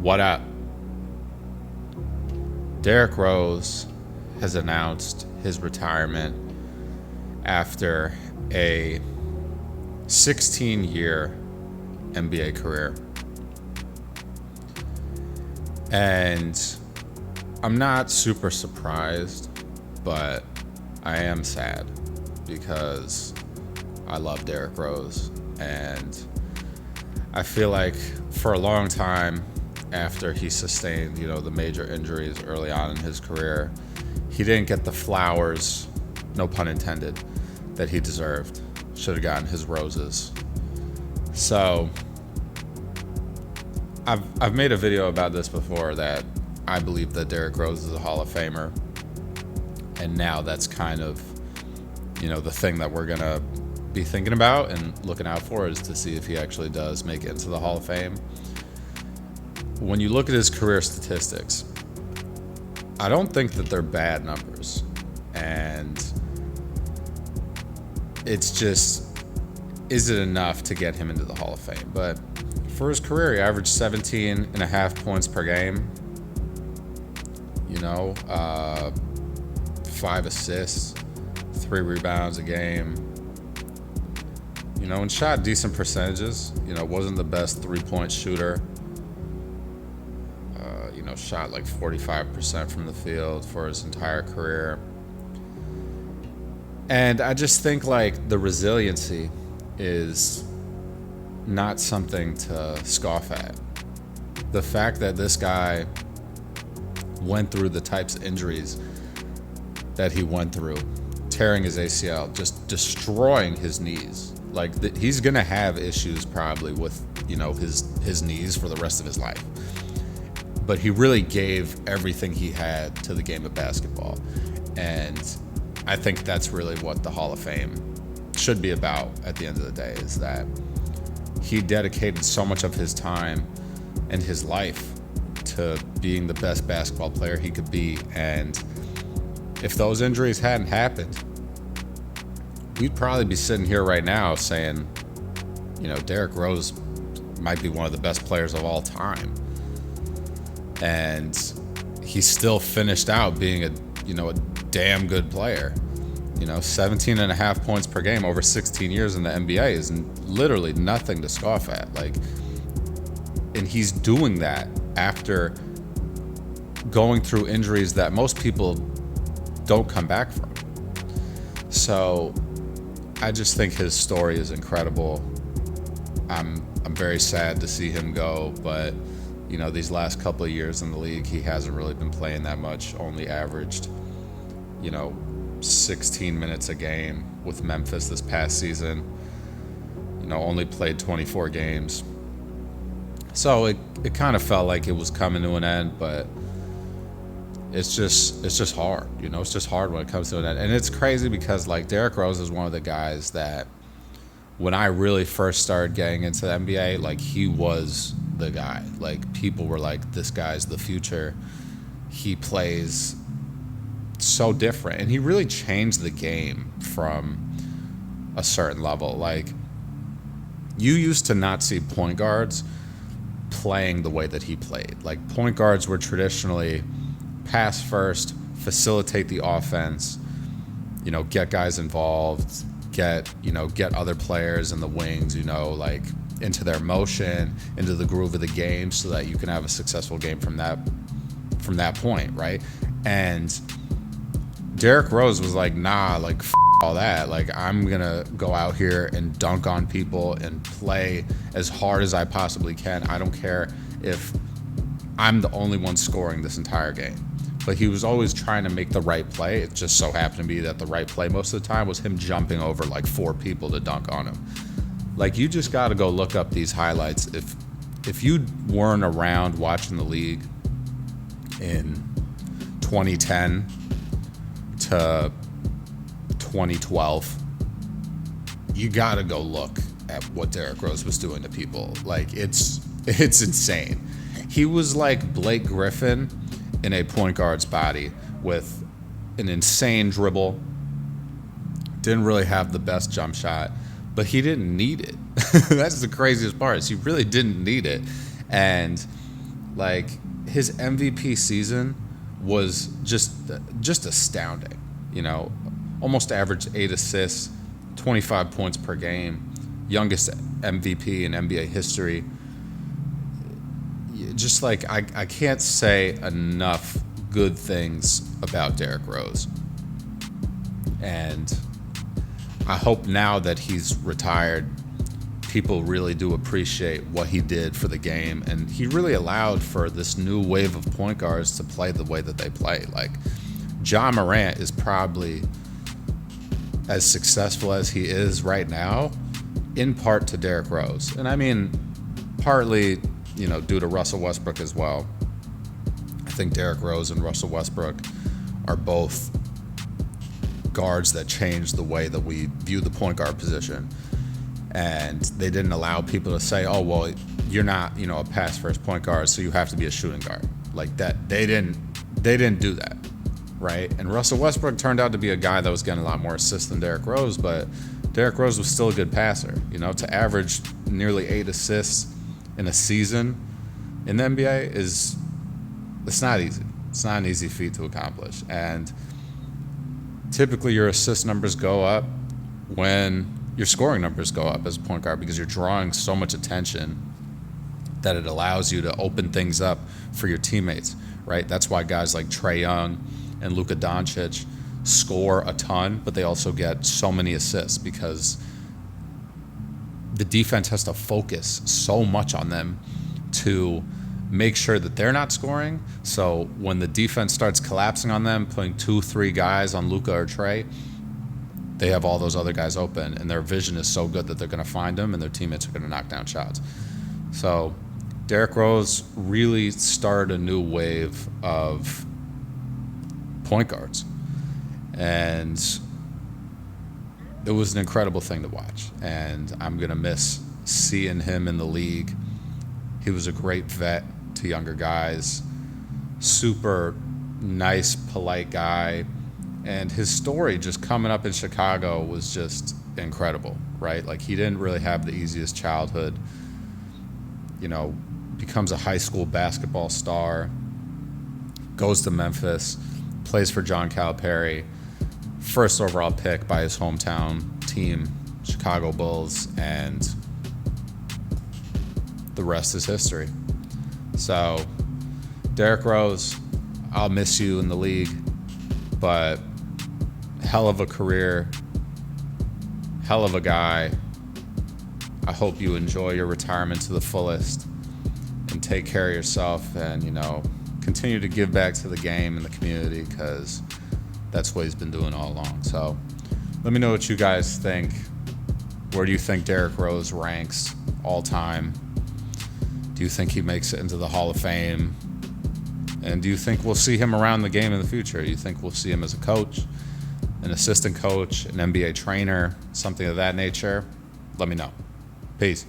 What up? Derrick Rose has announced his retirement after a 16-year NBA career. And I'm not super surprised, but I am sad because I love Derrick Rose. And I feel like for a long time after he sustained, the major injuries early on in his career, he didn't get the flowers, no pun intended, that he deserved. Should have gotten his roses. So I've made a video about this before, that I believe that Derrick Rose is a Hall of Famer. And now that's kind of, the thing that we're going to be thinking about and looking out for, is to see if he actually does make it into the Hall of Fame. When you look at his career statistics, I don't think that they're bad numbers. And it's just, is it enough to get him into the Hall of Fame? But for his career, he averaged 17.5 points per game. 5 assists, 3 rebounds a game. And shot decent percentages. Wasn't the best 3-point shooter. Shot like 45% from the field for his entire career. And I just think like the resiliency is not something to scoff at. The fact that this guy went through the types of injuries that he went through, tearing his ACL, just destroying his knees. Like he's gonna have issues probably with his knees for the rest of his life. But he really gave everything he had to the game of basketball. And I think that's really what the Hall of Fame should be about at the end of the day, is that he dedicated so much of his time and his life to being the best basketball player he could be. And if those injuries hadn't happened, we'd probably be sitting here right now saying, Derrick Rose might be one of the best players of all time. And he still finished out being a damn good player. 17.5 points per game over 16 years in the NBA is literally nothing to scoff at. And he's doing that after going through injuries that most people don't come back from. So I just think his story is incredible. I'm very sad to see him go, but these last couple of years in the league, he hasn't really been playing that much, only averaged, 16 minutes a game with Memphis this past season, only played 24 games. So it kind of felt like it was coming to an end, but it's just hard, it's just hard when it comes to an end. And it's crazy because Derrick Rose is one of the guys that when I really first started getting into the NBA, he was the guy. People were like, this guy's the future. He plays so different, and he really changed the game from a certain level. You used to not see point guards playing the way that he played. Point guards were traditionally pass first, facilitate the offense, get guys involved, get other players in the wings, into their motion, into the groove of the game, so that you can have a successful game from that point, right? And Derrick Rose was like, nah, f all that. I'm gonna go out here and dunk on people and play as hard as I possibly can. I don't care if I'm the only one scoring this entire game. But he was always trying to make the right play. It just so happened to be that the right play most of the time was him jumping over 4 people to dunk on him. You just got to go look up these highlights. If you weren't around watching the league in 2010 to 2012, you got to go look at what Derrick Rose was doing to people. It's insane. He was like Blake Griffin in a point guard's body, with an insane dribble. Didn't really have the best jump shot, but he didn't need it. That's the craziest part, is he really didn't need it. And Like, his MVP season was just astounding. You know, almost averaged 8 assists, 25 points per game, youngest MVP in NBA history. Just like, I can't say enough good things about Derrick Rose. And I hope now that he's retired, people really do appreciate what he did for the game. And he really allowed for this new wave of point guards to play the way that they play. Like, Ja Morant is probably as successful as he is right now, in part to Derrick Rose. And I mean, partly, you know, due to Russell Westbrook as well. I think Derrick Rose and Russell Westbrook are both guards that changed the way that we view the point guard position. And they didn't allow people to say, oh, well, you're not, you know, a pass first point guard, so you have to be a shooting guard. Like that. They didn't do that, right? And Russell Westbrook turned out to be a guy that was getting a lot more assists than Derrick Rose, but Derrick Rose was still a good passer. You know, to average nearly 8 assists in a season in the NBA it's not easy. It's not an easy feat to accomplish. And typically your assist numbers go up when your scoring numbers go up as a point guard, because you're drawing so much attention that it allows you to open things up for your teammates, right? That's why guys like Trae Young and Luka Doncic score a ton, but they also get so many assists because the defense has to focus so much on them to make sure that they're not scoring. So when the defense starts collapsing on them, putting 2-3 guys on Luka or Trae, they have all those other guys open, and their vision is so good that they're going to find them, and their teammates are going to knock down shots. So Derrick Rose really started a new wave of point guards, and it was an incredible thing to watch. And I'm going to miss seeing him in the league. He was a great vet to younger guys, super nice, polite guy. And his story just coming up in Chicago was just incredible, right? Like, he didn't really have the easiest childhood. You know, becomes a high school basketball star, goes to Memphis, plays for John Calipari, first overall pick by his hometown team, Chicago Bulls, and the rest is history. So, Derrick Rose, I'll miss you in the league, but hell of a career, hell of a guy. I hope you enjoy your retirement to the fullest and take care of yourself, and, you know, continue to give back to the game and the community, because that's what he's been doing all along. So let me know what you guys think. Where do you think Derrick Rose ranks all time? Do you think he makes it into the Hall of Fame? And do you think we'll see him around the game in the future? Do you think we'll see him as a coach, an assistant coach, an NBA trainer, something of that nature? Let me know. Peace.